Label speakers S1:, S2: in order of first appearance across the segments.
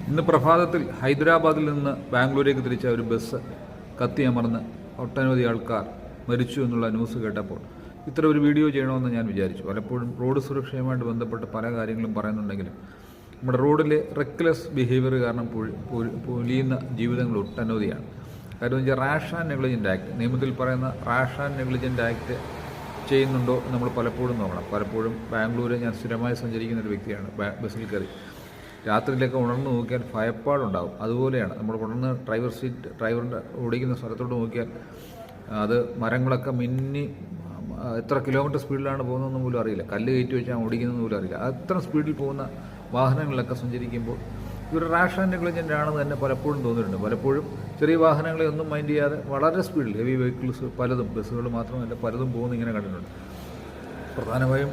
S1: ഇന്ന് പ്രഭാതത്തിൽ ഹൈദരാബാദിൽ നിന്ന് ബാംഗ്ലൂരേക്ക് തിരിച്ച ഒരു ബസ് കത്തിയമർന്ന് ഒട്ടനവധി ആൾക്കാർ മരിച്ചു എന്നുള്ള ന്യൂസ് കേട്ടപ്പോൾ ഇത്ര ഒരു വീഡിയോ ചെയ്യണമെന്ന് ഞാൻ വിചാരിച്ചു. പലപ്പോഴും റോഡ് സുരക്ഷയുമായിട്ട് ബന്ധപ്പെട്ട് പല കാര്യങ്ങളും പറയുന്നുണ്ടെങ്കിലും നമ്മുടെ റോഡിലെ റെക്ലെസ് ബിഹേവിയർ കാരണം പൊലിയുന്ന ജീവിതങ്ങൾ ഒട്ടനവധിയാണ്. കാര്യം വെച്ചാൽ റാഷ് ആൻഡ് നെഗ്ലിജൻ്റ് ആക്ട്, നിയമത്തിൽ പറയുന്ന റാഷ് ആൻഡ് നെഗ്ലിജൻ്റ് ആക്ട് ചെയ്യുന്നുണ്ടോ നമ്മൾ പലപ്പോഴും നോക്കണം. പലപ്പോഴും ബാംഗ്ലൂർ ഞാൻ സ്ഥിരമായി സഞ്ചരിക്കുന്ന ഒരു വ്യക്തിയാണ്. ബസ്സിൽ കയറി രാത്രിയിലൊക്കെ ഉണർന്ന് നോക്കിയാൽ ഭയപ്പാടുണ്ടാകും. അതുപോലെയാണ് നമ്മൾ ഉണർന്ന് ഡ്രൈവറിൻ്റെ ഓടിക്കുന്ന സ്ഥലത്തോട്ട് നോക്കിയാൽ അത് മരങ്ങളൊക്കെ മിന്നി എത്ര കിലോമീറ്റർ സ്പീഡിലാണ് പോകുന്നതെന്ന് പോലും അറിയില്ല. കല്ല് കയറ്റി വെച്ചാൽ ഓടിക്കുന്നതെന്ന് പോലും അറിയില്ല. അത്ര സ്പീഡിൽ പോകുന്ന വാഹനങ്ങളിലൊക്കെ സഞ്ചരിക്കുമ്പോൾ ഇതൊരു റാഷ് ആൻഡ് നെഗ്ലിജൻ്റ് ആണെന്ന് തന്നെ പലപ്പോഴും തോന്നിയിട്ടുണ്ട്. പലപ്പോഴും ചെറിയ വാഹനങ്ങളെ ഒന്നും മൈൻഡ് ചെയ്യാതെ വളരെ സ്പീഡിൽ ഹെവി വെഹിക്കിൾസ് പലതും, ബസ്സുകൾ മാത്രമല്ല പലതും പോകുന്ന ഇങ്ങനെ കണ്ടിട്ടുണ്ട്. പ്രധാനമായും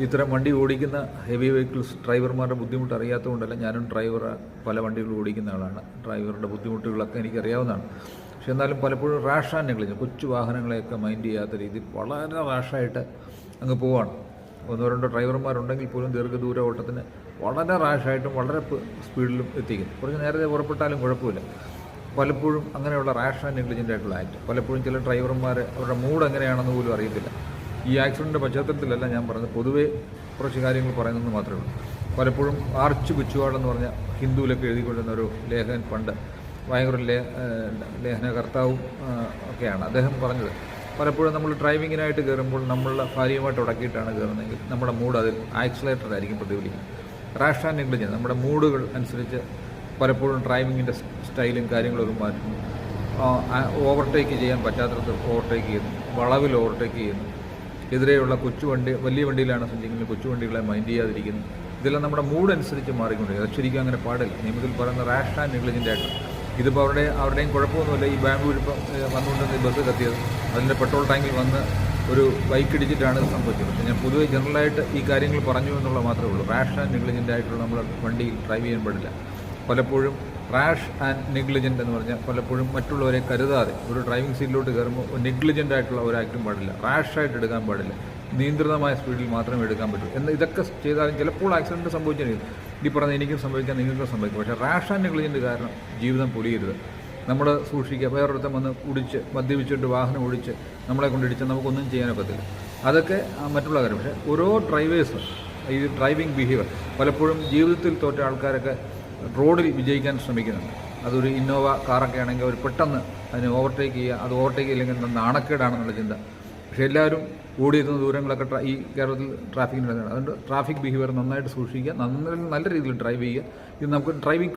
S1: ഇത്തരം വണ്ടി ഓടിക്കുന്ന ഹെവി വെഹിക്കിൾസ് ഡ്രൈവർമാരുടെ ബുദ്ധിമുട്ട് അറിയാത്തതുകൊണ്ടല്ല. ഞാനും പല വണ്ടികൾ ഓടിക്കുന്ന ആളാണ്. ഡ്രൈവറുടെ ബുദ്ധിമുട്ടുകളൊക്കെ എനിക്കറിയാവുന്നതാണ്. പക്ഷെ എന്നാലും പലപ്പോഴും റാഷ് ആൻഡ് നെഗ്ലിജൻ്റ്, കൊച്ചു വാഹനങ്ങളെയൊക്കെ മൈൻഡ് ചെയ്യാത്ത രീതിയിൽ വളരെ റാഷായിട്ട് അങ്ങ് പോവാണ്. ഒന്നോ രണ്ടോ ഡ്രൈവർമാരുണ്ടെങ്കിൽ പോലും ദീർഘദൂര ഓട്ടത്തിന് വളരെ റാഷായിട്ടും വളരെ സ്പീഡിലും എത്തിക്കും. കുറച്ച് നേരത്തെ പുറപ്പെട്ടാലും കുഴപ്പമില്ല. പലപ്പോഴും അങ്ങനെയുള്ള റാഷ് ആൻഡ് നെഗ്ലിജൻ്റ് ആയിട്ടുള്ള ആക്ട് പലപ്പോഴും ചില ഡ്രൈവർമാർ അവരുടെ മൂഡ് എങ്ങനെയാണെന്ന് പോലും അറിയത്തില്ല. ഈ ആക്സിഡൻറ്റിൻ്റെ പശ്ചാത്തലത്തിലല്ല ഞാൻ പറഞ്ഞത്, പൊതുവേ കുറച്ച് കാര്യങ്ങൾ പറയുന്നത് മാത്രമേ ഉള്ളൂ. പലപ്പോഴും ആർച്ച് ബുച്ചുവാടെന്ന് പറഞ്ഞ ഹിന്ദുവിലൊക്കെ എഴുതിക്കൊണ്ടിരുന്ന ഒരു ലേഖകൻ, പണ്ട് ഭയങ്കര ലേഖനകർത്താവും ഒക്കെയാണ് അദ്ദേഹം പറഞ്ഞത്, പലപ്പോഴും നമ്മൾ ഡ്രൈവിങ്ങിനായിട്ട് കയറുമ്പോൾ നമ്മളുടെ ഭാര്യയുമായിട്ട് ഉടക്കിയിട്ടാണ് കയറുന്നതെങ്കിൽ നമ്മുടെ മൂഡ് അതിൽ ആക്സിലേറ്ററായിരിക്കും പ്രതിഫലിക്കുന്നത്. റാഷ് ആൻഡ് നെഗ്ലിജൻ്റ് നമ്മുടെ മൂഡുകൾ അനുസരിച്ച് പലപ്പോഴും ഡ്രൈവിങ്ങിൻ്റെ സ്റ്റൈലും കാര്യങ്ങളൊക്കെ മാറ്റുന്നു. ഓവർടേക്ക് ചെയ്യാൻ പറ്റാത്തത് ഓവർടേക്ക് ചെയ്യുന്നു, വളവിൽ ഓവർടേക്ക് ചെയ്യുന്നു, എതിരെയുള്ള വലിയ വണ്ടിയിലാണ് സഞ്ചരിക്കുന്നത് കൊച്ചു വണ്ടികളെ മൈൻഡ് ചെയ്യാതിരിക്കുന്നു. ഇതെല്ലാം നമ്മുടെ മൂഡ് അനുസരിച്ച് മാറിക്കൊണ്ടിരിക്കും. അത് ശരിക്കും അങ്ങനെ പാടില്ല. നിയമത്തിൽ പറയുന്ന റാഷ് ആൻഡ് നെഗ്ലിജൻ്റ് ആയിട്ട് ഇതിപ്പോൾ അവരുടെയും കുഴപ്പമൊന്നുമില്ല. ഈ ബാംഗ്ലൂർ ഇപ്പം വന്നുകൊണ്ടിരുന്ന ഈ ബസ് കത്തിയത് അതിൻ്റെ പെട്രോൾ ടാങ്കിൽ വന്ന് ഒരു ബൈക്ക് ഇടിച്ചിട്ടാണ് ഇത് സംഭവിച്ചത്. പക്ഷേ ഞാൻ പൊതുവെ ജനറലായിട്ട് ഈ കാര്യങ്ങൾ പറഞ്ഞു എന്നുള്ള മാത്രമേ ഉള്ളൂ. റാഷ് ആൻഡ് നെഗ്ലിജൻ്റ് ആയിട്ടുള്ള നമ്മൾ വണ്ടിയിൽ ഡ്രൈവ് ചെയ്യാൻ പാടില്ല. പലപ്പോഴും റാഷ് ആൻഡ് നെഗ്ലിജൻ്റ് എന്ന് പറഞ്ഞാൽ പലപ്പോഴും മറ്റുള്ളവരെ കരുതാതെ ഒരു ഡ്രൈവിംഗ് സീറ്റിലോട്ട് കയറുമ്പോൾ നെഗ്ലിജൻ്റ് ആയിട്ടുള്ള ഒരു ആക്റ്റും പാടില്ല, റാഷായിട്ട് എടുക്കാൻ പാടില്ല. നിയന്ത്രിതമായ സ്പീഡിൽ മാത്രമേ എടുക്കാൻ പറ്റൂ. ഇതൊക്കെ ചെയ്താലും ചിലപ്പോൾ ആക്സിഡൻറ്റ് സംഭവിച്ചിരിക്കും. ഈ പറഞ്ഞ എനിക്കും സംഭവിക്കാം, നിങ്ങൾക്കും സംഭവിക്കും. പക്ഷേ റാഷ് ആൻഡ് നെഗ്ലിജൻ്റ് കാരണം ജീവിതം പൊലിയരുത്. നമ്മൾ സൂക്ഷിക്കുക. വേറൊരുത്തം വന്ന് മദ്യപിച്ചിട്ട് വാഹനം ഓടിച്ച് നമ്മളെ കൊണ്ടിടിച്ചാൽ നമുക്കൊന്നും ചെയ്യാനൊക്കത്തില്ല. അതൊക്കെ മറ്റുള്ള കാര്യം. പക്ഷേ ഓരോ ഡ്രൈവേഴ്സും ഈ ഡ്രൈവിംഗ് ബിഹേവിയർ പലപ്പോഴും ജീവിതത്തിൽ തോറ്റ ആൾക്കാരൊക്കെ റോഡിൽ വിജയിക്കാൻ ശ്രമിക്കുന്നുണ്ട്. അതൊരു ഇന്നോവ കാറൊക്കെ ആണെങ്കിൽ അവർ പെട്ടെന്ന് അതിനെ ഓവർടേക്ക് ചെയ്യുക, അത് ഓവർടേക്ക് ചെയ്യില്ലെങ്കിൽ നാണക്കേടാണെന്നുള്ള ചിന്ത. പക്ഷേ എല്ലാവരും ഓടിയെത്തുന്ന ദൂരങ്ങളൊക്കെ ഈ കേരളത്തിൽ ട്രാഫിക്കിന് നടക്കുകയാണ്. അതുകൊണ്ട് ട്രാഫിക് ബിഹേവിയർ നന്നായിട്ട് സൂക്ഷിക്കുക, നല്ല രീതിയിൽ ഡ്രൈവ് ചെയ്യുക. ഇത് നമുക്ക് ഡ്രൈവിംഗ്